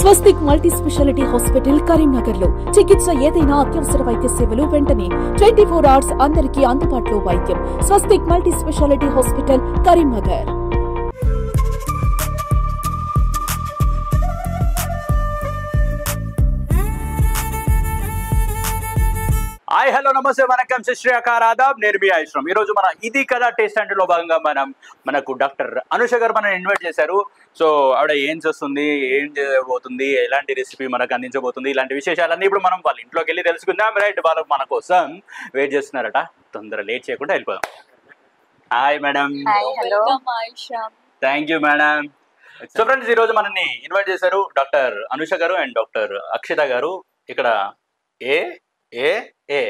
స్వస్తిక్ multi speciality hospital Karimnagar లో చికిత్స ఏదైనా అత్యవసర వైద్య సేవలు వెంటనే 24 hours అందరికీ అందుబాటులో వైద్యం. Swastik multi speciality hospital Karimnagar. Hi hello నమస్తే వనకం శ్రీకార్ ఆదాబ్ నిర్మి ఆశ్రమ్. ఈరోజు మన ఇది కదా టేస్ట్ లో భాగంగా మనకు డాక్టర్ అనుష గారు మనం ఇన్వైట్ చేశారు. సో ఆవిడ ఏం చేస్తుంది, ఏం చేయబోతుంది, ఎలాంటి రెసిపీ మనకు అందించబోతుంది, ఇలాంటి విశేషాలన్నీ ఇప్పుడు మనం వాళ్ళ ఇంట్లోకి వెళ్ళి తెలుసుకుందాం. రైట్, వాళ్ళు మన కోసం వెయిట్ చేస్తున్నారట. తొందర లేట్ చేయకుండా వెళ్ళిపోదాం. Hi madam. Thank you madam. So friends, ఈరోజు మనల్ని ఇన్వైట్ చేశారు డాక్టర్ అనుష గారు అండ్ డాక్టర్ అక్షిత గారు. ఇక్కడ ఏ ఏ ఏ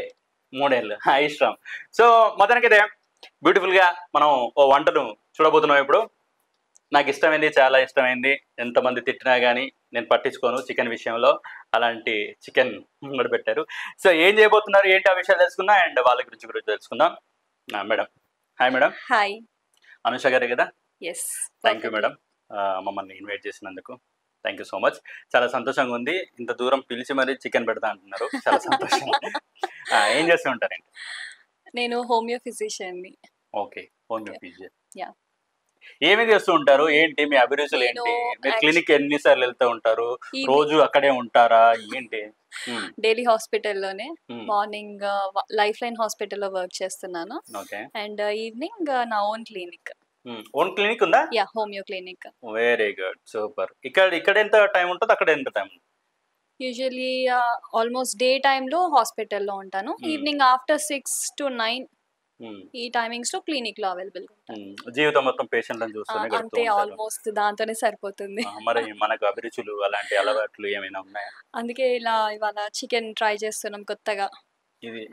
మూడేళ్ళు ఇష్టం. సో మొత్తానికైతే బ్యూటిఫుల్గా మనం ఓ వంటను చూడబోతున్నాం. ఇప్పుడు నాకు ఇష్టమైంది, చాలా ఇష్టమైంది. ఎంతమంది తిట్టినా కానీ నేను పట్టించుకోను చికెన్ విషయంలో. అలాంటి చికెన్ కూడా పెట్టారు. సో ఏం చేయబోతున్నారు, ఏంటి ఆ విషయాలు తెలుసుకుందాం అండ్ వాళ్ళ గురించి తెలుసుకుందాం. Madam hi. Madam hi. Anusha గారే కదా? ఎస్. థ్యాంక్ యూ మేడం, మమ్మల్ని ఇన్వైట్ చేసినందుకు. Thank you so much. చాలా సంతోషంగా ఉంది. ఇంత దూరం పిలిచి మరీ చికెన్ పెడతా అంటున్నారు, చాలా సంతోషం. ఏం చేస్తూ ఉంటారండి? నేను హోమియో ఫిజిషియన్ని. Okay, homeo physician. ఏమి చేస్తూ ఉంటారు, ఏంటి మీ అభిరుచులు ఏంటి? మీరు క్లినిక్ ఎన్నిసార్లు వెళ్తూ ఉంటారు, రోజు అక్కడే ఉంటారా, ఏంటి? డైలీ హాస్పిటల్లోనే. మార్నింగ్ లైఫ్ లైన్ హాస్పిటల్లో వర్క్ చేస్తున్నాను. అండ్ ఈవినింగ్ నా ఓన్ క్లినిక్. ఓన్ క్లినిక్ ఉందా? Yeah, homeo clinic. Very good, super. ఇక్కడ ఎంత టైం ఉంటుంది, అక్కడ ఎంత టైం? యూజువల్లీ ఆల్మోస్ట్ డే టైంలో హాస్పిటల్లో ఉంటాను. ఈవినింగ్ ఆఫ్టర్ 6 to 9 ఈ టైమింగ్స్ లో క్లినిక్ లో అవైలబుల్ ఉంటాను. జీవితం మొత్తం పేషెంట్లను చూస్తూనే గడుపుతూ అంతే, ఆల్మోస్ట్ దాంతోనే సరిపోతుంది. మరి మనకు అభిరుచులు అలాంటి అలవాట్లు ఏమైనా ఉన్నాయా? అందుకే ఇవాళ చికెన్ ట్రై చేస్తున్నాం కొత్తగా.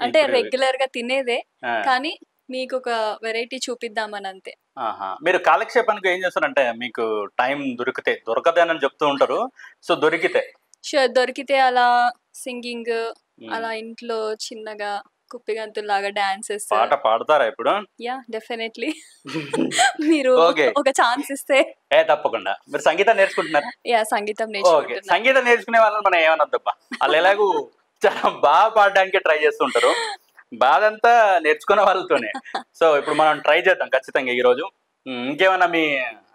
అంటే రెగ్యులర్ గా తినేదే, కానీ మీకు ఒక వెరైటీ చూపిద్దామని అంతే. మీరు కాలక్షేపానికి ఏం చేస్తారంటే, మీకు టైం దొరకదని చెప్తూ ఉంటారు. సో దొరికితే అలా సింగింగ్, అలా ఇంట్లో చిన్నగా కుప్పిగంతులాగా డాన్సెస్. పాట పాడతారా ఇప్పుడు? Yeah, definitely. మీరు ఒక ఛాన్స్ ఇస్తే. తప్పకుండా. మీరు సంగీతం నేర్చుకుంటున్నారా? యా, సంగీతం నేర్చుకుంటున్నా. సంగీతం నేర్చుకునే వాళ్ళని మనం ఏమనొద్దబ్బా, వాళ్ళు ఎలాగూ చాలా బాగా పాడడానికి ట్రై చేస్తుంటారు. బాధ అంతా నేర్చుకునే వాళ్ళతోనే. సో ఇప్పుడు మనం ట్రై చేద్దాం ఖచ్చితంగా ఈ రోజు. ఇంకేమన్నా మీ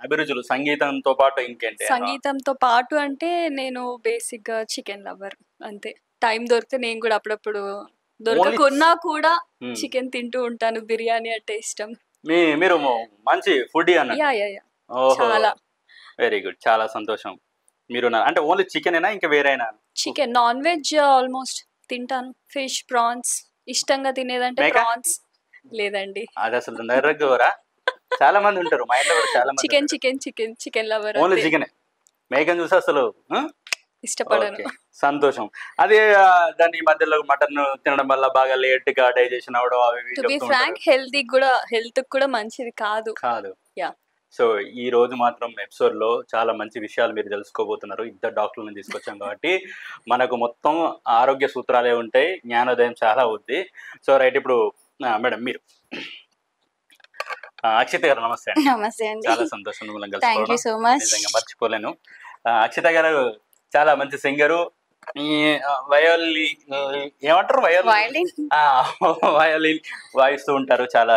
అభిరుచులు సంగీతంతో పాటు ఇంకేంటి? సంగీతంతో పాటు అంటే నేను బేసిక్ గా చికెన్ లవర్ అంతే. టైం దొరికితే నేను కూడా అప్పుడప్పుడు, దొరకకున్నా కూడా చికెన్ తింటూ ఉంటాను. బిర్యానీ అంటే ఇష్టం. మీరు మంచి ఫుడీ అన్న. యా యా యా, చాలా. వెరీ గుడ్, చాలా సంతోషం. మీరు అంటే ఓన్లీ చికెనేనా, ఇంకా వేరేనా? చికెన్, నాన్ వెజ్ ఆల్మోస్ట్ తింటాను. Fish, prawns. ఇష్టంగా తినేదంటే ప్రాన్స్. లేదండి, అది అసలు నరగోరా. చాలా మంది ఉంటారు మా ఇంట్లో కూడా, చాలా మంది చికెన్ లవర్. Only chicken. మేకన్ చూసి అసలు ఇష్టపడను. సంతోషం. అదే దాని మధ్యలో మటన్ తినడం వల్ల బాగా లేట్ గా డైజెషన్ అవడం, అవి టు బి ఫ్రాంక్ హెల్త్ కూడా మంచిది కాదు. యా. సో ఈ రోజు మాత్రం ఎపిసోడ్ లో చాలా మంచి విషయాలు మీరు తెలుసుకోబోతున్నారు. ఇద్దరు డాక్టర్లను తీసుకొచ్చాం కాబట్టి మనకు మొత్తం ఆరోగ్య సూత్రాలే ఉంటాయి, జ్ఞానోదయం చాలా అవుద్ది. సో రైట్, ఇప్పుడు మేడం మీరు. అక్షిత గారు నమస్తే. నమస్తే అండి. చాలా సంతోషం మిమ్మల్ని కలుసుకోవడం, నిజంగా మర్చిపోలేను. అక్షిత గారు చాలా మంచి సింగరు. ఏమంటారు, వయోలిన్ వాయిస్తూ ఉంటారు. చాలా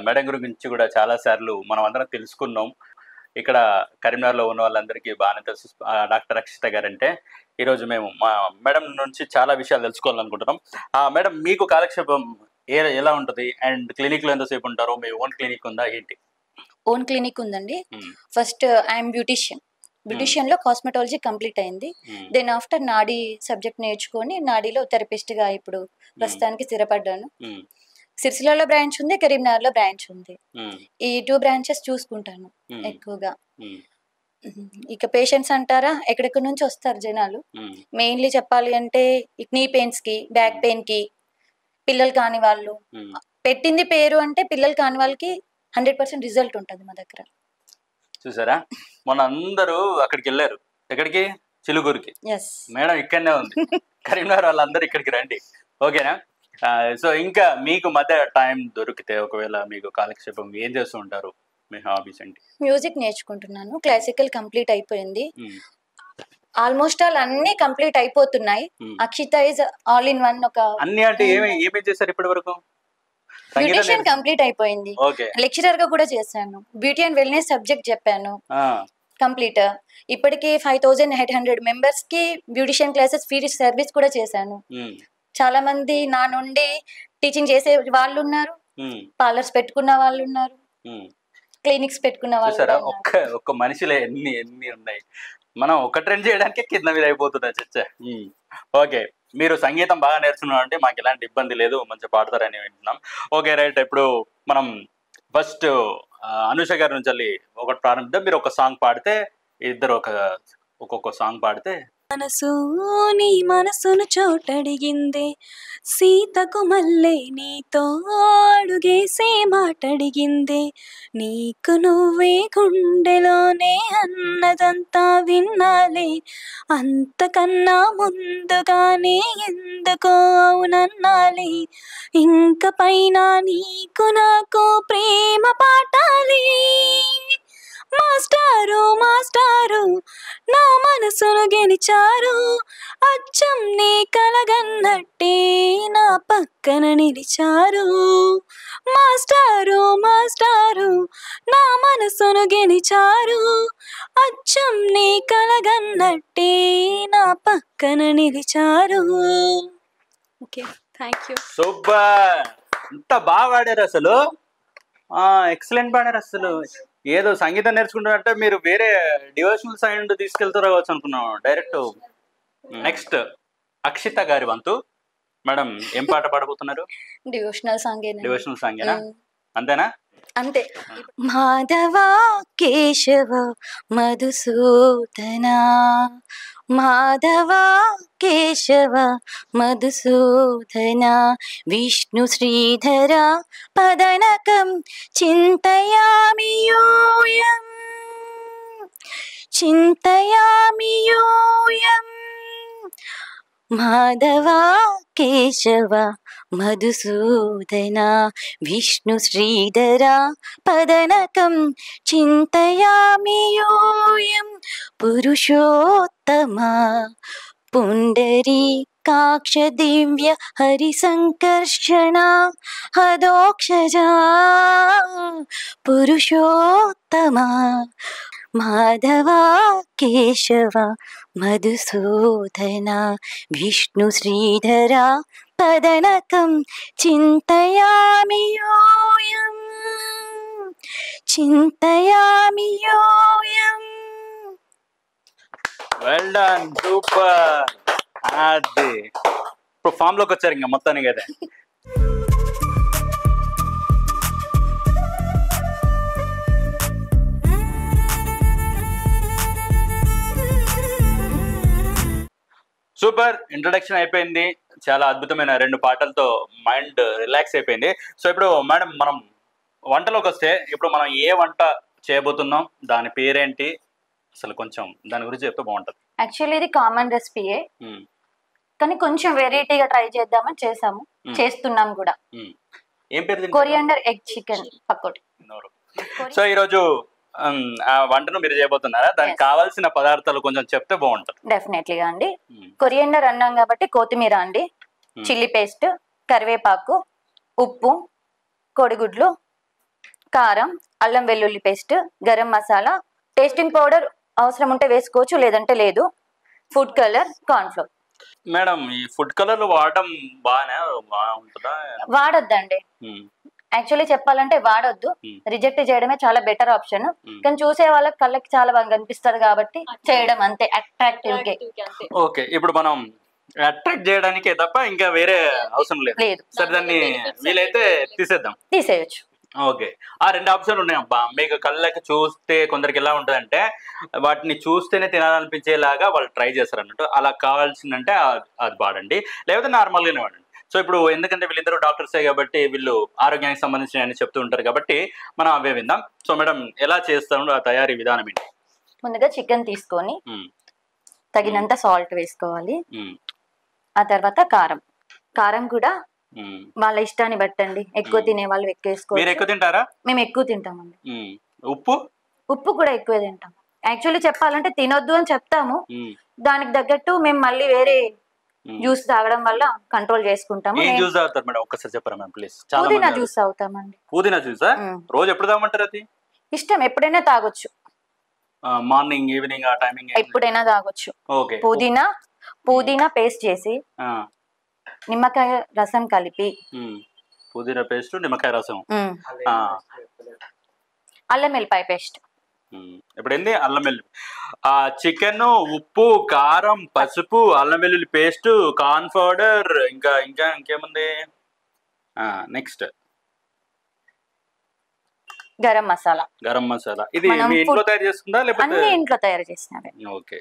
మేడం గురించి కూడా చాలా సార్లు మనం అందరం తెలుసుకున్నాం. ఇక్కడ కరీంనగర్లో ఉన్న వాళ్ళందరికీ బాగానే తెలుసు డాక్టర్ అక్షిత గారు అంటే. ఈరోజు మేము మా మేడం నుంచి చాలా విషయాలు తెలుసుకోవాలనుకుంటున్నాం. మేడం, మీకు కాలక్షేపం ఎలా ఉంటుంది అండ్ క్లినిక్ లో ఎంతసేపు ఉంటారు? మీ ఓన్ క్లినిక్ ఉందా, ఏంటి? ఓన్ క్లినిక్ ఉందండి. ఫస్ట్ ఐఎమ్ బ్యూటిషియన్ లో కాస్మెటాలజీ కంప్లీట్ అయింది. దెన్ ఆఫ్టర్ నాడీ సబ్జెక్ట్ నేర్చుకొని నాడీలో థెరపిస్ట్ గా ఇప్పుడు ప్రస్తుతానికి స్థిరపడ్డాను. సిరిసిల్లలో బ్రాంచ్ ఉంది, కరీంనగర్ లో బ్రాంచ్ ఉంది. ఈ 2 బ్రాంచెస్ చూసుకుంటాను ఎక్కువగా. ఇక పేషెంట్స్ అంటారా, ఎక్కడెక్కడి నుంచి వస్తారు జనాలు. మెయిన్లీ చెప్పాలి అంటే నీ పెయిన్స్ కి, బ్యాక్ పెయిన్ కి, పిల్లలు కాని వాళ్ళు, పెట్టింది పేరు అంటే పిల్లలు కాని వాళ్ళకి 100% రిజల్ట్ ఉంటుంది మా దగ్గర. చూసారా, మొన్న అందరూ అక్కడికి వెళ్ళారు. ఎక్కడికి? చిలుకూరుకి. మేడం ఇక్కడనే ఉంది. కరీంనగర్ వాళ్ళందరూ ఇక్కడికి రండి, ఓకేనా? సో ఇంకా మీకు మధ్య టైం దొరికితే, ఒకవేళ మీకు కాలక్షేపం ఏం చేస్తూ ఉంటారు? మీ హాబీస్ ఏంటి? మ్యూజిక్ నేర్చుకుంటున్నాను. క్లాసికల్ కంప్లీట్ అయిపోయింది. ఆల్మోస్ట్ ఆల్ అన్ని కంప్లీట్ అయిపోతున్నాయి. Akshita is all in one. ఒక అన్ని అంటే ఏమేమి చేశారు ఇప్పటి వరకు? బ్యూటిషియన్ కంప్లీట్ అయిపోయింది. లెక్చరర్ గా కూడా చేశాను. బ్యూటీ అండ్ వెల్నెస్ సబ్జెక్ట్ చెప్పాను కంప్లీట్. ఇప్పటికి 5800 మెంబర్స్ కి బ్యూటిషియన్ క్లాసెస్ ఫ్రీ సర్వీస్ కూడా చేశాను. చాలా మంది నా నుండి టీచింగ్ చేసే వాళ్ళు ఉన్నారు, పార్లర్స్ పెట్టుకున్న వాళ్ళు ఉన్నారు, క్లినిక్స్ పెట్టుకున్న వాళ్ళు. ఒక్క మనిషిలో ఎన్ని ఎన్ని ఉన్నాయి. మనం ఒక ట్రెండ్ చేయడానికి కింద మీద అయిపోతున్నా చర్చ. ఓకే, మీరు సంగీతం బాగా నేర్చుకున్నాం అంటే మాకు ఎలాంటి ఇబ్బంది లేదు, మంచిగా పాడతారని వింటున్నాం. ఓకే రైట్, ఇప్పుడు మనం ఫస్ట్ అనుష గారి నుంచి ఒకటి ప్రారంభిద్దాం. మీరు ఒక సాంగ్ పాడితే, ఇద్దరు ఒక్కొక్క సాంగ్ పాడితే. మనసు నీ మనసును చోటడిగిందే, సీతకు మల్లె నీతో అడుగేసే మాటడిగిందే, నీకు నువ్వే గుండెలోనే అన్నదంతా విన్నాలే, అంతకన్నా ముందుగానే ఎందుకో అవునన్నాలే, ఇంక పైన నీకు నాకు ప్రేమ పాఠాలే, మాస్టారు మాస్టారు నా మనసును గెలిచారు, అచ్చం నీ కలగన్నట్టే నా పక్కన నిలిచారు, మాస్టారు మాస్టారు నా మనసును గెలిచారు, అచ్చం నీ కలగన్నట్టే నా పక్కన నిలిచారు. Okay, thank you. సూపర్, ఎంత బాగా పాడారు అసలు, ఎక్సలెంట్ పాడారు అసలు. ఏదో సంగీతం నేర్చుకుంటారంటే మీరు వేరే డివోషనల్ సైడ్ తీసుకెళ్తారో కావచ్చు అనుకున్నాం డైరెక్ట్. నెక్స్ట్ అక్షిత గారి వంతు. మేడం, ఏం పాట పాడబోతున్నారు? డివోషనల్ సాంగేనా? అంతేనా? అంతే. మాధవ కేశవ మధుసూదన, మాధవ కేశవ మధుసూదన, విష్ణు శ్రీధర పదనకం చింతయామి యూయం, చింతయామి యూయం, మాధవ కేశవ మధుసూదన, విష్ణు శ్రీధర పదనకం చింతయామి యూయం, పురుషోత్తమ పుండరీకాక్ష దివ్య హరిసంకర్షణ హదోక్షజా, పురుషోత్తమ మాధవ కేశవ మధుసూదన, విష్ణు శ్రీధర పదనకం చింతయామి యూయం, చింతయామి యూయం. Well done, super. అది ఇప్పుడు ఫామ్ లోకి వచ్చారు ఇంకా మొత్తానికి కదా. సూపర్, ఇంట్రొడక్షన్ అయిపోయింది. చాలా అద్భుతమైన 2 పాటలతో మైండ్ రిలాక్స్ అయిపోయింది. సో ఇప్పుడు మేడం, మనం వంటలోకి వస్తే, ఇప్పుడు మనం ఏ వంట చేయబోతున్నాం, దాని పేరేంటి, అసలు కొంచెం దాని గురించి చెప్తే బాగుంటుంది. యాక్చువల్లీ ఇది కామన్ రెసిపీయే, కానీ కొంచెం వెరైటీగా ట్రై చేద్దామని చేస్తున్నాం కూడా. ఏం పేరు? Coriander egg chicken pakodi. So ఈరోజు ఆ వంటను మీరు చేయబోతున్నారా? దానికి కావాల్సిన పదార్థాలు కొంచెం చెప్తే బాగుంటుంది. డెఫినెట్లీగా అండి. కొరియాండర్ అన్నాం కాబట్టి కొత్తిమీర అండి, చిల్లీ పేస్ట్, కరివేపాకు, ఉప్పు, కోడిగుడ్లు, కారం, అల్లం వెల్లుల్లి paste, garam masala, tasting powder అవసరం ఉంటే వేసుకోవచ్చు, లేదంటే లేదు, ఫుడ్ కలర్, కార్న్ఫ్లోర్. మేడం, ఈ ఫుడ్ కలర్ వాడడం బాగుంటుందా? వాడొద్దండి. యాక్చువల్లీ చెప్పాలంటే వాడొద్దు, రిజెక్ట్ చేయడమే చాలా బెటర్ ఆప్షన్. కానీ చూసే వాళ్ళకి కళ్ళకి చాలా బాగా కనిపిస్తుంది కాబట్టి చేయడం అంతే, అట్రాక్టివ్. ఓకే, ఇప్పుడు మనం అట్రాక్ట్ చేయడానికే తప్ప ఇంకా వేరే అవసరం లేదు. సరే, దాన్ని వీలైతే తీసేయచ్చు. ఓకే, ఆ 2 ఆప్షన్లు ఉన్నాయి అబ్బా. మీకు కళ్ళకి చూస్తే కొందరికి ఎలా ఉంటుంది అంటే, వాటిని చూస్తేనే తినాలనిపించేలాగా వాళ్ళు ట్రై చేస్తారు అన్నట్టు. అలా కావాల్సిందంటే అది వాడండి, లేకపోతే నార్మల్గానే వాడండి. సో ఇప్పుడు ఎందుకంటే వీళ్ళిద్దరు డాక్టర్సే కాబట్టి వీళ్ళు ఆరోగ్యానికి సంబంధించిన చెప్తూ ఉంటారు కాబట్టి మనం అవే విందాం. సో మేడం, ఎలా చేస్తాము, ఆ తయారీ విధానం ఏంటి? ముందుగా చికెన్ తీసుకొని తగినంత సాల్ట్ వేసుకోవాలి. ఆ తర్వాత కారం కూడా వాళ్ళ ఇష్టాన్ని బట్టండి. ఎక్కువ తినే వాళ్ళు ఎక్కువ వేసుకోవాలి. మీరు ఎక్కువ తింటారా? మేము ఎక్కువ తింటామండి. ఉప్పు కూడా ఎక్కువ తింటాం. యాక్చువల్లీ చెప్పాలంటే తినొద్దు అని చెప్తాము, దానికి తగ్గట్టు మేము మళ్ళీ వేరే జ్యూస్ తాగడం వల్ల కంట్రోల్ చేసుకుంటాము. ఏం జ్యూస్ తాగుతారు మేడం ఒక్కసారి చెప్పరా మ్యామ్ ప్లీజ్? పుదీనా జ్యూస్ తాగుతామండి. పుదీనా జ్యూసా? రోజు ఎప్పుడు తాగమంటారు అది? ఇష్టం, ఎప్పుడైనా తాగొచ్చు. మార్నింగ్ ఈవినింగ్ ఆ టైమింగ్ ఎప్పుడైనా తాగొచ్చు. ఓకే. పుదీనా పేస్ట్ చేసి నిమ్మకాయ రసం కలిపి, పుదీనా పేస్ట్ నిమ్మకాయ రసం, అల్లం వెల్లిపాయ పేస్ట్. ఇప్పుడు ఏంది అల్లం వెల్లుల్లి, చికెన్, ఉప్పు, కారం, పసుపు, అల్లం వెల్లుల్లి పేస్ట్, కార్న్ పౌడర్, ఇంకేముంది నెక్స్ట్ గరం మసాలా. ఇది మీ ఇంట్లో తయారు చేసుకుందా లేకపోతే? అన్ని ఇంట్లో తయారు చేసినవే. ఓకే.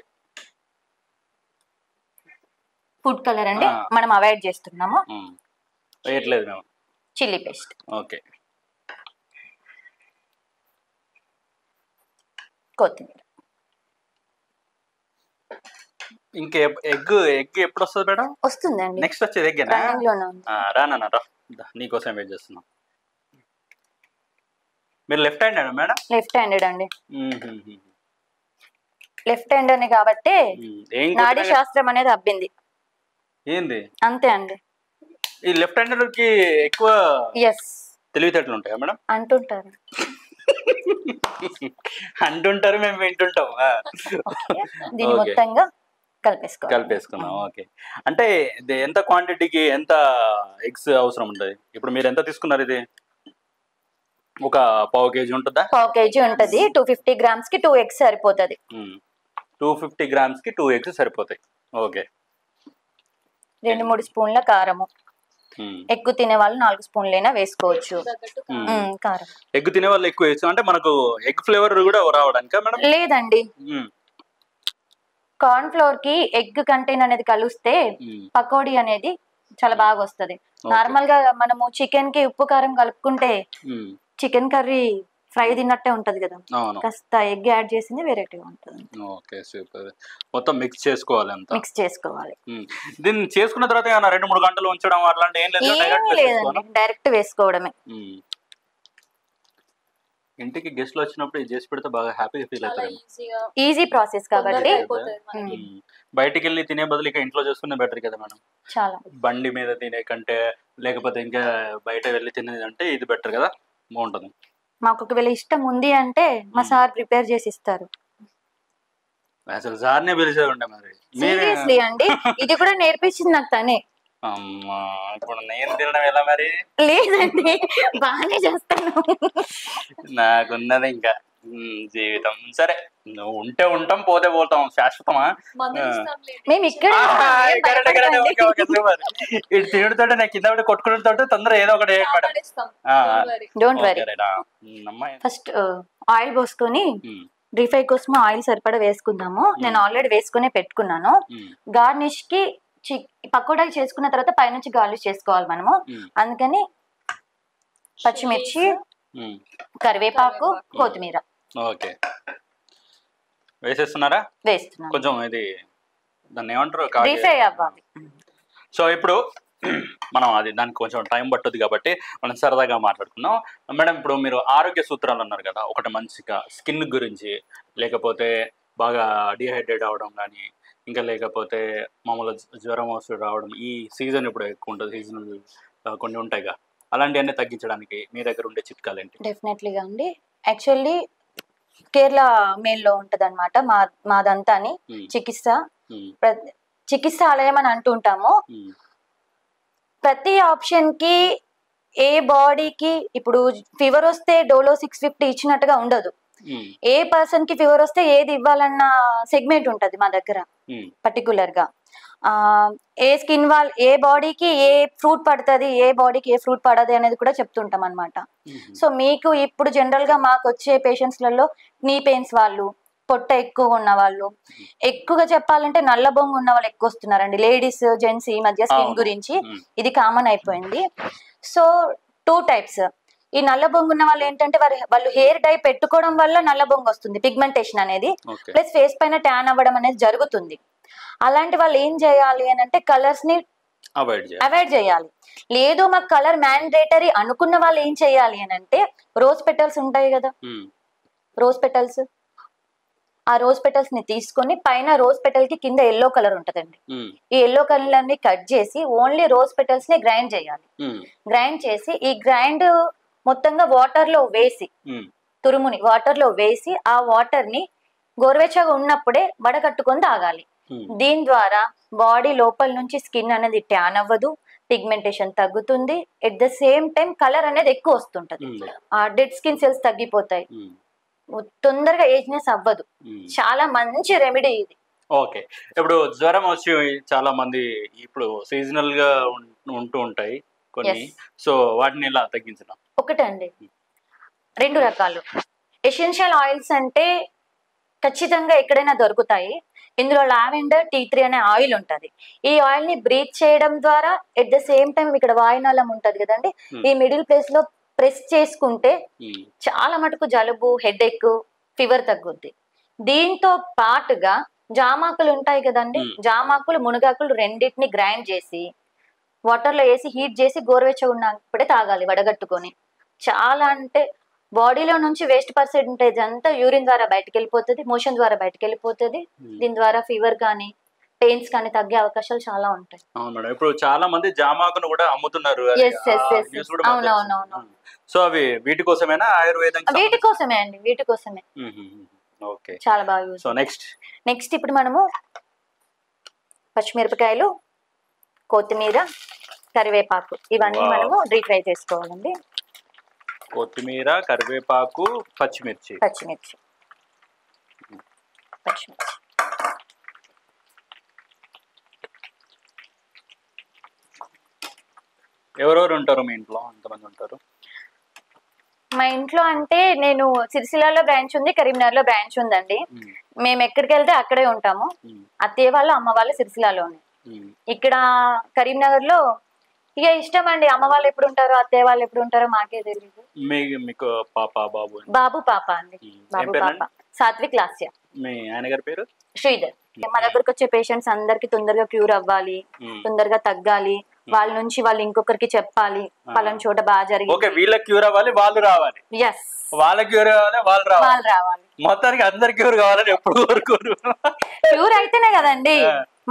ఫుడ్ కలర్ అండి మనం అవాయిడ్ చేస్తున్నాము, వేయట్లేదు మేము. Chilli paste. ఓకే. కొత్తిమీర. ఇంకా ఎగ్ ఎప్పుడు వస్తుంది మేడం? వస్తుందండి. నెక్స్ట్ వచ్చేది ఎగ్గేనా? రానా నీకోసం వెయిట్ చేస్తున్నాం. మీరు left handed madam? Left handed అండి. లెఫ్ట్ హ్యాండ్ అని కాబట్టి నాడీ శాస్త్రం అనేది అబ్బింది. ఏంది? అంతే అండి. ఈ లెఫ్ట్ హ్యాండెడ్ కి ఎక్కువ తెలివితేటలు ఉంటాయా మేడం? అంటుంటారు. మేము వింటుంటాం. దీని మొత్తంగా కలిపేసుకున్నాం. ఓకే. అంటే ఎంత క్వాంటిటీకి ఎంత ఎగ్స్ అవసరం ఉంటుంది? ఇప్పుడు మీరు ఎంత తీసుకున్నారు? ఇది ఒక పావు కేజీ ఉంటుందా? పావు కేజీ ఉంటుంది. 250 grams కి 2 eggs సరిపోతుంది. 250 grams కి 2 eggs సరిపోతాయి. ఓకే. 2-3 స్పూన్ల కారము. ఎక్కువ తినే వాళ్ళు 4 స్పూన్లైనా వేసుకోవచ్చు. కారం ఎక్కువ తినే వాళ్ళు ఎక్కువ వేసుకో అంటే మనకు ఎగ్ ఫ్లేవర్ కూడా రావడానికా మేడం? లేదండి, కార్న్ ఫ్లోర్ కి ఎగ్ కంటెంట్ అనేది కలిస్తే పకోడీ అనేది చాలా బాగా వస్తుంది. నార్మల్ గా మనము చికెన్ కి ఉప్పు కారం కలుపుకుంటే చికెన్ కర్రీ ఫ్రై తిన్నట్టే ఉంటది కదా, కాస్త ఎగ్ యాడ్ చేసింది వెరైటీగా ఉంటుంది. Okay, super. మొత్తం మిక్స్ చేసుకోవాలి. మిక్స్ చేసుకోవాలి. దీన్ని చేసుకున్న తర్వాత 2-3 గంటలు ఉంచడం అట్లాంటి ఏం లేదండి, డైరెక్ట్ వేసుకోవడమే. ఇంటికి గెస్ట్లు వచ్చినప్పుడు ఇది చేసి పెడితే బాగా హ్యాపీగా ఫీల్ అవుతారు. ఈజీ ప్రాసెస్ కాబట్టి బయటికి వెళ్ళి తినే బదులు ఇక ఇంట్లో చేసుకునే బెటర్ కదా మేడం. చాలా బండి మీద తినే కంటే లేకపోతే ఇంకా బయట వెళ్ళి తినేది అంటే ఇది బెటర్ కదా, బాగుంటుంది. మాకు ఒకవేళ ఇష్టం ఉంది అంటే మా సార్ ప్రిపేర్ చేసి ఇస్తారు. అసలు సార్నే పిలిచేది ఉండే మరి. సీరియస్లీ అండి, ఇది కూడా నేర్పించింది నాకు తనే. అమ్మా, ఇప్పుడు నేను తినడం ఎలా మరి? లేదండి, బాగానే చేస్తాను. నాకున్నది ఇంకా జీవితం. సరే, నువ్వు ఉంటే ఉంటాం, పోతే పోతాం, శాశ్వతమా? మేము ఇక్కడ ఇటు తినడుతో నాకు కింద కొట్టుకునే తొందర ఏదో ఒకటి. Don't worry. ఫస్ట్ ఆయిల్ పోసుకొని డీప్ ఫ్రై కోసం ఆయిల్ సరిపడా వేసుకుందాము. నేను ఆల్రెడీ వేసుకునే పెట్టుకున్నాను. గార్నిష్ కి పకోడా చేసుకున్న తర్వాత పైనుంచి గార్నిష్ చేసుకోవాలి మనము. అందుకని పచ్చిమిర్చి, కరివేపాకు, కొత్తిమీర. ఓకే, వేసేస్తున్నారా? వేస్తున్నాను. కొంచెం ఇది దాన్ని ఏమంటారు, డీప్ ఫ్రై అవ్వాలి. సో ఇప్పుడు మనం అది దానికి కొంచెం టైం పట్టుద్ది కాబట్టి మనం సరదాగా మాట్లాడుకున్నాం. మేడం, ఇప్పుడు మీరు ఆరోగ్య సూత్రాలు అన్నారు కదా, ఒకటి మంచిగా స్కిన్ గురించి, లేకపోతే బాగా డిహైడ్రేట్ అవ్వడం కానీ, ఇంకా లేకపోతే మామూలు జ్వరం వస్తు రావడం, ఈ సీజన్ ఇప్పుడు ఎక్కువ ఉంటుంది, సీజనల్ కొన్ని ఉంటాయిగా, అలాంటివన్నీ తగ్గించడానికి మీ దగ్గర ఉండే చిట్కాలు ఏంటి? డెఫినెట్లీగా అండి. యాక్చువల్లీ కేరళ మెయిల్లో ఉంటది అనమాట మాదంతా అని చికిత్సాలయం అని అంటుంటాము. ప్రతి ఆప్షన్ కి ఏ బాడీకి ఇప్పుడు ఫీవర్ వస్తే డోలో 650 ఇచ్చినట్టుగా ఉండదు. ఏ పర్సన్ కి ఫీవర్ వస్తే ఏది ఇవ్వాలన్న సెగ్మెంట్ ఉంటది మా దగ్గర పర్టికులర్ గా. ఏ స్కిన్ ఏ బాడీకి ఏ ఫ్రూట్ పడుతుంది, ఏ బాడీకి ఏ ఫ్రూట్ పడదు అనేది కూడా చెప్తుంటాం అనమాట. సో మీకు ఇప్పుడు జనరల్ గా మాకు వచ్చే పేషెంట్స్ లలో నీ పెయిన్స్ వాళ్ళు, పొట్ట ఎక్కువ ఉన్న వాళ్ళు, ఎక్కువగా చెప్పాలంటే నల్ల బొంగు ఉన్న వాళ్ళు ఎక్కువ వస్తున్నారండి. లేడీస్, జెంట్స్ ఈ మధ్య స్కిన్ గురించి ఇది కామన్ అయిపోయింది. So 2 types. ఈ నల్ల బొంగు ఉన్న వాళ్ళు ఏంటంటే వాళ్ళు హెయిర్ డై పెట్టుకోవడం వల్ల నల్ల బొంగు వస్తుంది, పిగ్మెంటేషన్ అనేది, ప్లస్ ఫేస్ పైన ట్యాన్ అవ్వడం అనేది జరుగుతుంది. అలాంటి వాళ్ళు ఏం చేయాలి అని అంటే కలర్స్ ని అవాయిడ్ చేయాలి. లేదు మాకు కలర్ మ్యాండేటరీ అనుకున్న వాళ్ళు ఏం చేయాలి అని అంటే రోజ్ పెటల్స్ ఉంటాయి కదా, రోజ్ పెటల్స్ ఆ రోజ్ పెటల్స్ ని తీసుకొని పైన రోజ్ పెటల్ కి కింద ఎల్లో కలర్ ఉంటదండి. ఈ ఎల్లో కలర్ అన్ని కట్ చేసి ఓన్లీ రోజ్ పెటల్స్ ని గ్రైండ్ చేయాలి. గ్రైండ్ చేసి ఈ గ్రైండ్ మొత్తంగా వాటర్ లో వేసి తురుముని వాటర్ లో వేసి ఆ వాటర్ ని గోరువెచ్చగా ఉన్నప్పుడే వడగట్టుకొని తాగాలి. దీని ద్వారా బాడీ లోపల నుంచి స్కిన్ అనేది ట్యాన్ అవ్వదు, పిగ్మెంటేషన్ తగ్గుతుంది, at the same time colour అనేది ఎక్కువ వస్తుంటది, ఆ డెడ్ స్కిన్ సెల్స్ తగ్గిపోతాయి, తొందరగా ఏజ్నెస్ అవ్వదు. చాలా మంచి రెమెడీ ఇది. ఓకే, ఇప్పుడు జ్వరం వచ్చి చాలా మంది ఇప్పుడు సీజనల్ గా ఉంటూ ఉంటాయి కొన్ని, సో వాటిని ఎలా తగ్గించడం? ఒకటండి, 2 రకాలు ఎసెన్షియల్ ఆయిల్స్ అంటే ఖచ్చితంగా ఎక్కడైనా దొరుకుతాయి. ఇందులో లావెండర్ T3 అనే ఆయిల్ ఉంటది. ఈ ఆయిల్ ని బ్రీత్ చేయడం ద్వారా ఎట్ ద సేమ్ టైం ఇక్కడ వాయునాళం ఉంటది కదండి, ఈ మిడిల్ ప్లేస్ లో ప్రెస్ చేసుకుంటే చాలా మటుకు జలుబు, హెడ్ ఎక్, ఫీవర్ తగ్గుద్ది. దీంతో పాటుగా జామాకులు ఉంటాయి కదండి, జామాకులు, మునగాకులు రెండింటిని గ్రైండ్ చేసి వాటర్ లో వేసి హీట్ చేసి గోరువెచ్చగా ఉన్నప్పుడే తాగాలి వడగట్టుకొని. చాలా అంటే బాడీలో నుంచి వేస్ట్ పర్సెంటేజ్ అంతా యూరిన్ ద్వారా బయటకు వెళ్ళిపోతుంది, మోషన్ ద్వారా బయటకు వెళ్ళిపోతుంది. దీని ద్వారా ఫీవర్ కానీ పెయిన్స్ కానీ తగ్గే అవకాశాలు చాలా ఉంటాయి. అవును మేడం, ఇప్పుడు చాలా మంది జామాకును కూడా అమ్ముతున్నారు. అవునవునవును. సో అవి వీటి కోసమేనా ఆయుర్వేదం? వీటి కోసమే అండి, వీటి కోసమే. ఓకే, చాలా బాగా యూజ్. సో నెక్స్ట్ ఇప్పుడు మనము పచ్చిమిరపకాయలు, కొత్తిమీర, కరివేపాకు ఇవన్నీ మనము డీప్ ఫ్రై చేసుకోవాలండి. కొత్తిమీర, కరివేపాకు, పచ్చిమిర్చి. ఎవరెవరు ఉంటారు మీ ఇంట్లో? ఎంతమంది ఉంటారు? మా ఇంట్లో అంటే నేను సిరిసిల్లలో బ్రాంచ్ ఉంది, కరీంనగర్ లో బ్రాంచ్ ఉందండి. మేము ఎక్కడికి వెళ్తే అక్కడే ఉంటాము. అత్తయ్య వాళ్ళు, అమ్మ వాళ్ళు సిరిసిల్లాలోనే. ఇక్కడ కరీంనగర్ లో ఇక ఇష్టం అండి, అమ్మ వాళ్ళు ఎప్పుడు ఉంటారో అత్తయ్య వాళ్ళు ఎప్పుడు ఉంటారో మాకే తెలియదు. మీకు పాప, బాబు? బాబు, పాప అండి. బాబు, పాప. సాత్విక్, లాస్య. మీ ఆయన గారి పేరు? శ్రీధర్. మా దగ్గరకు వచ్చే పేషెంట్స్ అందరికి తొందరగా క్యూర్ అవ్వాలి, తొందరగా తగ్గాలి, వాళ్ళ నుంచి వాళ్ళు ఇంకొకరికి చెప్పాలి పలానా చోట బాగా జరిగింది. ఓకే, వీళ్ళకి క్యూర్ అవ్వాలి, వాళ్ళు రావాలి. ఎస్, వాళ్ళకి క్యూర్ కావాలి, వాళ్ళు రావాలి. మొత్తానికి అందరికి క్యూర్ కావాలని ఎప్పుడు కోరుకోరు. క్యూర్ అయితేనే కదండి,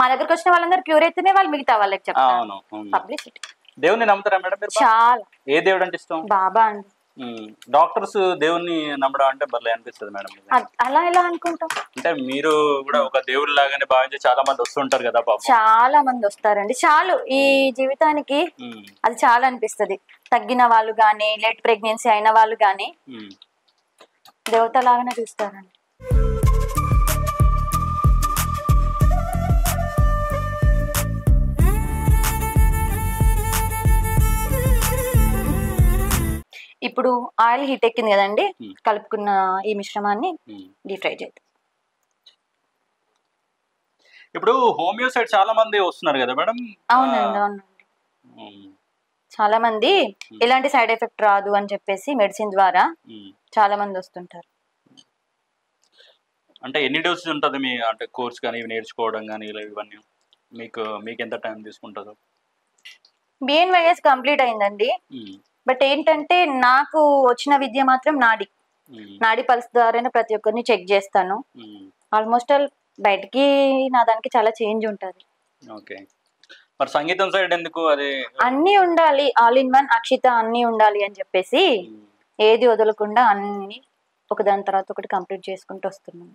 మా దగ్గరకు వచ్చిన వాళ్ళందరూ క్యూర్ అయితేనే వాళ్ళు మిగతా వాళ్ళకి చెప్తారు. పబ్లిసిటీ. దేవుని నమ్ముతారా మేడం మీరు? చాలా. ఏ దేవుడు అంటే ఇష్టం? బాబా అండి. డాక్టర్స్ దేవుణ్ణి నమ్మడం అంటే భలే అనిపిస్తుంది మేడం. అలా ఎలా అనుకుంటాం అంటే మీరు కూడా ఒక దేవుడు లాగానే భావించి చాలా మంది వస్తుంటారు కదా పాపం. చాలా మంది వస్తారండి. చాలు ఈ జీవితానికి అది చాలా అనిపిస్తుంది. తగ్గిన వాళ్ళు గానీ, లేట్ ప్రెగ్నెన్సీ అయిన వాళ్ళు గానీ దేవత లాగానే చూస్తారండి. ఇప్పుడు ఆయిల్ హీట్ ఎక్కింది కదండి, కలుపుకున్న ఈ మిశ్రమాన్ని డీప్ ఫ్రై చేద్దాం. ఇప్పుడు హోమియో సైడ్ చాలా మంది వస్తున్నారు కదా మేడం? అవునండి, అవునండి. చాలా మంది ఎలాంటి సైడ్ ఎఫెక్ట్ రాదు అని చెప్పేసి మెడిసిన్ ద్వారా చాలా మంది వస్తుంటారు. అంటే ఎన్ని డోసెస్ ఉంటుంది మీ అంటే కోర్స్ కానీ ఇవి నేర్చుకోవడం కానీ ఇవన్నీ మీకు ఎంత టైం తీసుకుంటారు? BNYS కంప్లీట్ అయిందండి. బట్ ఏంటంటే నాకు వచ్చిన విద్య మాత్రం నాడి పల్స్ ద్వారానే ప్రతి ఒక్కరిని చెక్ చేస్తాను. ఆల్మోస్ట్ ఆల్ బయటికి నా దానికి చాలా చేంజ్ ఉంటుంది. ఓకే, మరి సంగీతం సైడ్ ఎందుకు? అది అన్ని ఉండాలి, ఆల్ ఇన్ వన్ అక్షిత అన్ని ఉండాలి అని చెప్పేసి ఏది వదలకుండా అన్ని ఒకదాని తర్వాత ఒకటి కంప్లీట్ చేసుకుంటూ వస్తున్నాను.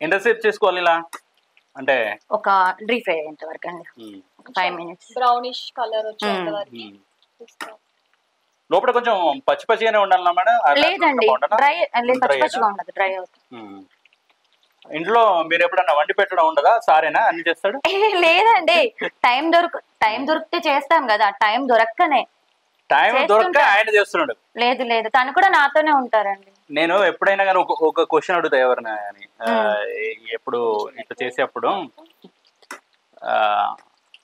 ఎంతసేపు చేసుకోవాలి ఇలా? అంటే ఒక డీప్ ఫ్రై అయ్యేంత వరకు అండి, 5 minutes. బ్రౌనిష్ కలర్ వచ్చేంత వరకు. లోపల కొంచెం పచ్చి పచ్చిగానే ఉండాలన్నా మేడం? లేదండి, డ్రై పచ్చిగా ఉండదు, డ్రై అవుతుంది. ఇంట్లో మీరు ఎప్పుడన్నా వండి పెట్టడం ఉండదా? సారేనా అన్ని చేస్తాడు? లేదండి, టైం దొరికితే చేస్తాం కదా, టైం దొరక్క ఆయన చేస్తున్నాడు. లేదు, తను కూడా నాతోనే ఉంటారండి. నేను ఎప్పుడైనా కానీ ఒక క్వశ్చన్ అడుగుతా ఎవరైనా కానీ, ఎప్పుడు ఇట్లా చేసేప్పుడు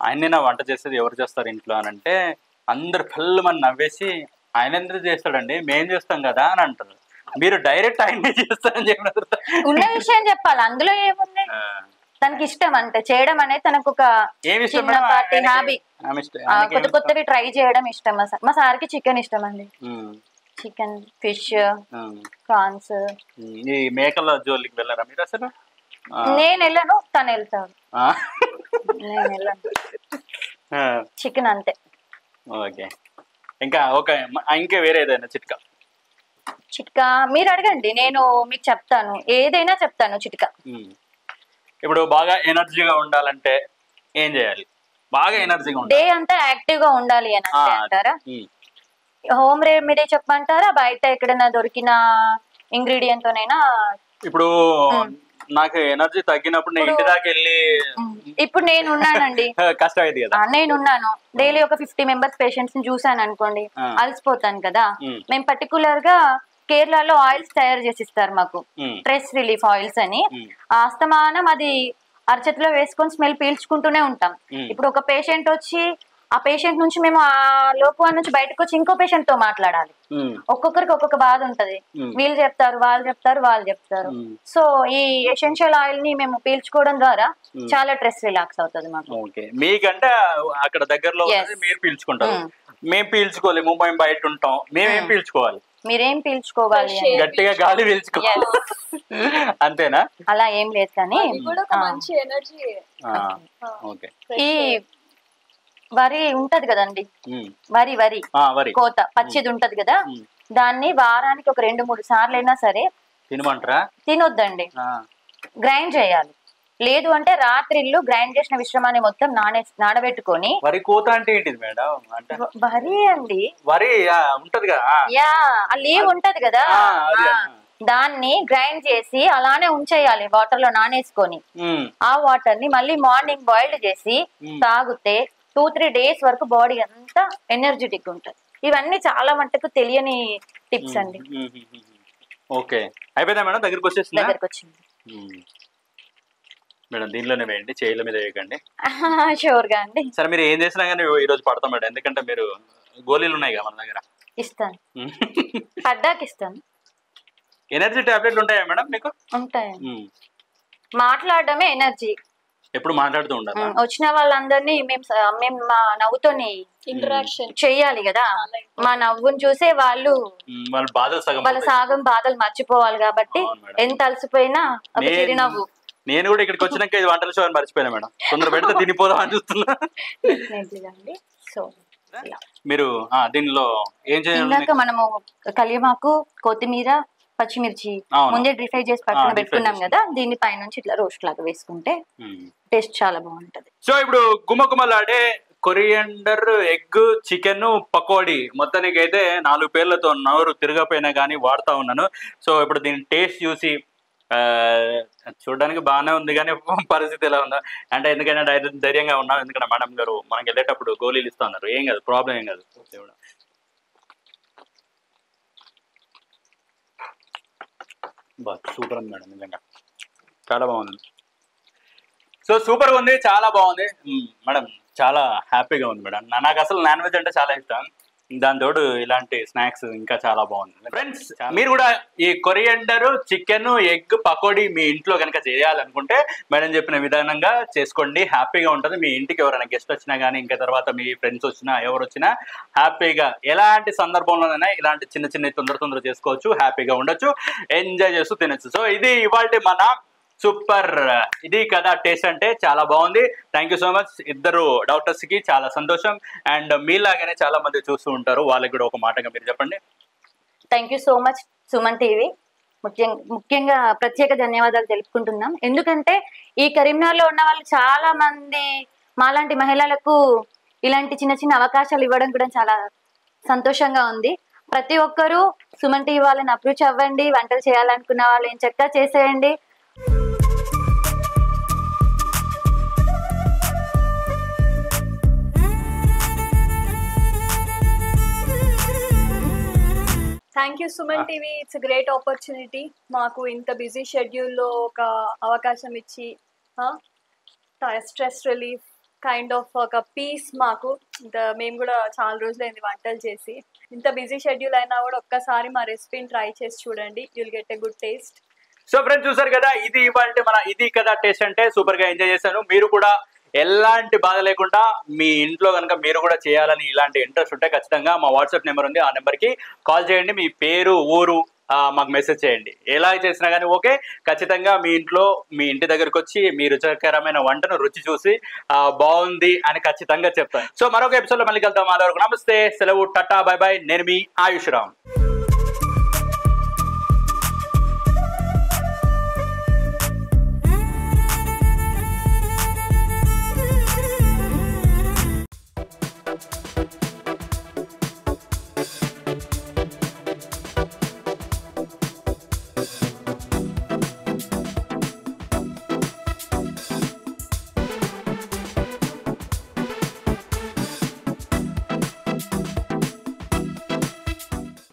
ఆయన వంట చేసేది ఎవరు చేస్తారు ఇంట్లో అని అంటే అందరు ఫుల్ మంది నవ్వేసి ఆయన ఎందుకు చేస్తాడండి, మేం చేస్తాం కదా అని అంటారు. మీరు డైరెక్ట్ ఆయనే చేస్తారని చెప్పిన ఉన్న విషయం చెప్పాలి, అందులో ఏముంది. తనకి ఇష్టం అంటే చేయడం అనేది తనకు ఒక హాబీ. కొత్తవి ట్రై చేయడం ఇష్టం. మా సార్కి చికెన్ ఇష్టం అండి. Chicken, fish, prawns. ఈ మేకల జోలికి వెళ్ళారా మీరు అసలు? నేను వెళ్ళాను, తను వెళ్తాడు. నేను వెళ్ళాను. చికెన్ అంతే. ఓకే. ఇంకా ఇంకా వేరే ఏదైనా చిట్కా మీరు అడగండి, నేను మీకు చెప్తాను, ఏదైనా చెప్తాను చిట్కా. ఇప్పుడు బాగా ఎనర్జీగా ఉండాలంటే ఏం చేయాలి? బాగా ఎనర్జీగా డే అంతా యాక్టివ్ గా ఉండాలి అని అంటారా? హోమ్ రెమెడీ చెప్పమంటారా, బయట ఎక్కడైనా దొరికిన ఇంగ్రీడియంట్ తోనైనా? ఇప్పుడు నాకు ఎనర్జీ తగ్గినప్పుడు నేను ఇంటి దాకా వెళ్ళి ఇప్పుడు నేను ఉన్నానండి, కష్టమైంది కదా. నేనున్నాను, డైలీ ఒక 50 మెంబర్స్ పేషెంట్స్ ని చూసాను అనుకోండి, అలసిపోతాను కదా. మేము పర్టికులర్ గా కేరళలో ఆయిల్స్ తయారు చేసి ఇస్తారు మాకు, స్ట్రెస్ రిలీఫ్ ఆయిల్స్ అని. అస్తమానం అది అరచేతిలో వేసుకొని స్మెల్ పీల్చుకుంటూనే ఉంటాం. ఇప్పుడు ఒక పేషెంట్ వచ్చి ఆ పేషెంట్ నుంచి మేము ఆ లోపల నుంచి బయటకు వచ్చి ఇంకో పేషెంట్ తో మాట్లాడాలి. ఒక్కొక్కరికి ఒక్కొక్క బాధ ఉంటది, వీళ్ళు చెప్తారు, వాళ్ళు చెప్తారు. సో ఈ ఎసెన్షియల్ ఆయిల్ ని మేము పీల్చుకోవడం ద్వారా చాలా స్ట్రెస్ రిలాక్స్ అవుతుంది మాకు. మీకంటే అక్కడ దగ్గరలో మీరు పీల్చుకుంటారు, మేము పీల్చుకోలేము, మేము బయట ఉంటాం, మేమేం పీల్చుకోవాలి? మీరేం పీల్చుకోవాలి? గట్టిగా గాలి పీల్చుకోవాలి, అంతేనా? అలా ఏం లేదు కానీ మంచి ఎనర్జీ. ఈ వరి ఉంటది కదండి, వరి కోత పచ్చిది ఉంటది కదా, దాన్ని వారానికి ఒక 2-3 సార్లు అయినా సరే తినమంటారా? తినొద్దండి, గ్రైండ్ చేయాలి. లేదు అంటే రాత్రిళ్ళు గ్రైండ్ చేసిన విశ్రమాన్ని మొత్తం నానబెట్టుకొని. వరి కోత అంటే ఏంటిది మేడం? అంటే వరి అండి, వరి ఉంటది కదా, లీవ్ ఉంటది కదా, దాన్ని గ్రైండ్ చేసి అలానే ఉంచేయాలి వాటర్ లో నానేసుకొని. ఆ వాటర్ ని మళ్ళీ మార్నింగ్ బాయిల్డ్ చేసి తాగితే 2-3 డేస్ వరకు బాడీ అంతా ఎనర్జెటిక్ ఉంటుంది. ఇవన్నీ చాలా మట్టుకు తెలియని టిప్స్ అండి. ఓకే, అయిపోయిందా మేడం? దగ్గరికి వచ్చింది మేడం. దీనిలోనే వేయండి, చేయిల మీద వేయకండి. షూర్ గా అండి. సరే, మీరు ఏం చేసినా కానీ ఈ రోజు పడతాం మేడం, ఎందుకంటే మీరు గోళీలు ఉన్నాయి కదా మన దగ్గర. ఇస్తాను, పడ్డాకి ఇస్తాను. ఎనర్జీ టాబ్లెట్లు ఉంటాయా మేడం మీకు? ఉంటాయి. మాట్లాడడమే ఎనర్జీ, ఎప్పుడు మాట్లాడుతూ ఉండాలి. వచ్చిన వాళ్ళందరినీ మేము మా నవ్వుతోని ఇంటరాక్షన్ చెయ్యాలి కదా. మా నవ్వుని చూసే వాళ్ళు వాళ్ళ సాగం బాధలు మర్చిపోవాలి. కాబట్టి ఎంత అలసిపోయినా ఒక చిరునవ్వు. నేను కూడా ఇక్కడికి వచ్చినాక ఇది వంటల షో అని మర్చిపోయినా మేడం, తొందర పెడితే తినిపోదాం అని చూస్తున్నా. సో మీరు దీనిలో ఏం చేయాలి? మనము కలియమాకు, కొత్తిమీర, పచ్చిమిర్చి ముందే డ్రై ఫ్రై చేసి పక్కన పెట్టుకున్నాం కదా, దీన్ని పైనుంచి ఇట్లా రోస్ట్ లాగా వేసుకుంటే టేస్ట్ చాలా బాగుంటది. సో ఇప్పుడు గుమగుమలాడే కొరియండర్ ఎగ్ చికెన్ పకోడీ మొత్తానికి అయితే 4 పేర్లతో నోరు తిరగపోయినా కానీ వాడుతూ ఉన్నాను. సో ఇప్పుడు దీని టేస్ట్ చూసి చూడడానికి బాగానే ఉంది, కానీ పరిస్థితి ఎలా ఉందా అంటే, ఎందుకంటే ధైర్యంగా ఉన్నాం, ఎందుకంటే మేడం గారు మనకి వెళ్ళేటప్పుడు గోళీలు ఇస్తా ఉన్నారు. ఏం కాదు, ప్రాబ్లం ఏం కాదు. సూపర్ ఉంది మేడం, నిజంగా చాలా బాగుంది. సో సూపర్గా ఉంది, చాలా బాగుంది మేడం, చాలా హ్యాపీగా ఉంది మేడం. నాకు అసలు నాన్ వెజ్ అంటే చాలా ఇష్టం, దాంతోడు ఇలాంటి స్నాక్స్ ఇంకా చాలా బాగుంది. ఫ్రెండ్స్, మీరు కూడా ఈ కొరియండర్ చికెన్ ఎగ్ పకోడీ మీ ఇంట్లో కనుక చేయాలనుకుంటే మేడం చెప్పిన విధానంగా చేసుకోండి, హ్యాపీగా ఉంటుంది. మీ ఇంటికి ఎవరైనా గెస్ట్ వచ్చినా కానీ, ఇంకా తర్వాత మీ ఫ్రెండ్స్ వచ్చినా ఎవరు వచ్చినా హ్యాపీగా ఎలాంటి సందర్భంలోనైనా ఇలాంటి చిన్న చిన్న తొందర చేసుకోవచ్చు, హ్యాపీగా ఉండొచ్చు, ఎంజాయ్ చేస్తూ తినొచ్చు. సో ఇది ఇవాళ మన సూపర్ ఇది కదా టేస్ట్ అంటే చాలా బాగుంది. థ్యాంక్ యూ సో మచ్ ఇద్దరు డాక్టర్స్ కి, చాలా సంతోషం. అండ్ మీలాగానే చాలా మంది చూస్తూ ఉంటారు, వాళ్ళకి కూడా ఒక మాటగా మీరు చెప్పండి. Thank you so much Suman TV, ముఖ్యంగా ప్రత్యేక ధన్యవాదాలు తెలుపుకుంటున్నాం. ఎందుకంటే ఈ కరీంనగర్లో ఉన్న వాళ్ళు చాలా మంది మాలాంటి మహిళలకు ఇలాంటి చిన్న చిన్న అవకాశాలు ఇవ్వడం కూడా చాలా సంతోషంగా ఉంది. ప్రతి ఒక్కరూ సుమన్ టీవీ వాళ్ళని అప్రోచ్ అవ్వండి, వంటలు చేయాలనుకున్న వాళ్ళు ఏం చక్కగా చేసేయండి. Thank you Suman TV, it's great opportunity. మాకు ఇంత బిజీ షెడ్యూల్లో ఒక అవకాశం ఇచ్చి స్ట్రెస్ రిలీఫ్ కైండ్ ఆఫ్ ఒక పీస్ మాకు. మేము కూడా చాలా రోజులైంది వంటలు చేసి. ఇంత బిజీ షెడ్యూల్ అయినా కూడా ఒక్కసారి మా రెసిపీని ట్రై చేసి చూడండి, you'll get a good taste. So friends చూసారు కదా, ఇది ఇవాళ మన ఇది కదా టేస్ట్ అంటే సూపర్ గా ఎంజాయ్ చేశాను. మీరు కూడా ఎలాంటి బాధ లేకుండా మీ ఇంట్లో కనుక మీరు కూడా చేయాలని ఇలాంటి ఇంట్రెస్ట్ ఉంటే ఖచ్చితంగా మా వాట్సాప్ నెంబర్ ఉంది, ఆ నెంబర్కి కాల్ చేయండి. మీ పేరు, ఊరు మాకు మెసేజ్ చేయండి. ఎలా చేసినా కానీ ఓకే, ఖచ్చితంగా మీ ఇంట్లో మీ ఇంటి దగ్గరకు వచ్చి మీ రుచికరమైన వంటను రుచి చూసి బాగుంది అని ఖచ్చితంగా చెప్తాను. సో మరొక ఎపిసోడ్లో మళ్ళీ కలుద్దాం. నమస్తే, సెలవు, టాటా, బై బై. నేను మీ ఆయుష్ రామ్.